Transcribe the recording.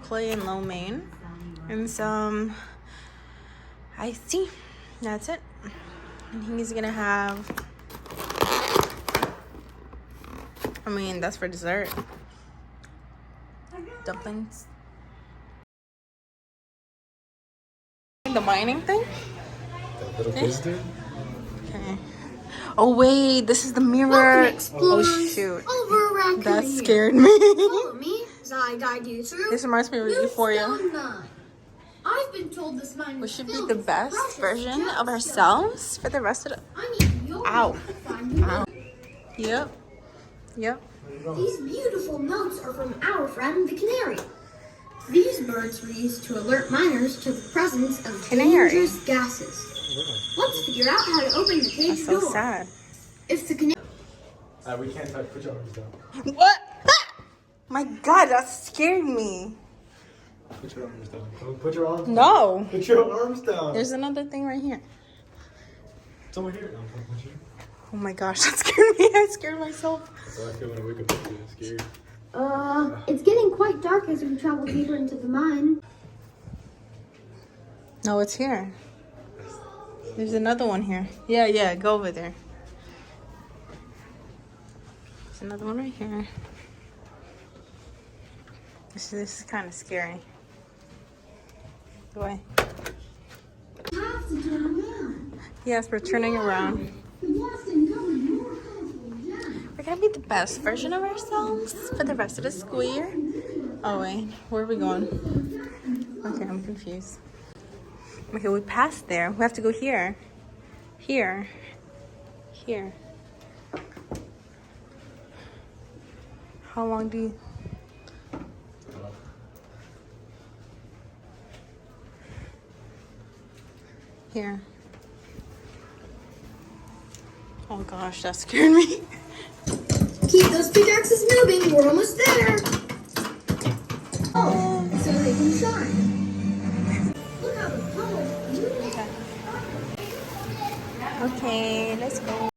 chocolate and lo mein. And some iced tea. That's it. And he's gonna have, I mean, that's for dessert. Dumplings. The mining thing? That little kids do? Okay. Oh wait, this is the mirror. Oh Explorers shoot. over Raccoon That here. scared me. Follow me as I guide you through This reminds me of Euphoria. Bluestone Mine. I've been told this mine We is should be filled the with best precious version of gemstones. ourselves for the rest of the. I need your Ow. help to find you. Ow. Yep. Yep. These beautiful notes are from our friend the canary. These birds were used to alert miners to the presence of Canary. dangerous gases. Let's figure out how to open the cage That's so door. sad. If the canary We can't touch. Put your arms down. What? My God, that scared me. Put your arms down. Put your arms down. No. Put your arms down. There's another thing right here. It's over here. No, put your... Oh my gosh, that scared me. I scared myself. That's how I feel when I wake up feeling scared. it's getting quite dark as we travel deeper into the mine. No, it's here. There's another one here. Yeah, go over there. There's another one right here. This is kind of scary. The way. You have to turn around. Yes, we're turning around. The blast uncovered more colorful gems. We're gonna be the best version of ourselves for the rest of the school year. Oh wait, where are we going? Okay, I'm confused. Okay, we passed there. We have to go here. Here. Here. How long do you... Here. Oh gosh, that scared me. Keep those pickaxes moving. We're almost there. Oh, so they can shine. Look how the colors. Okay, let's go.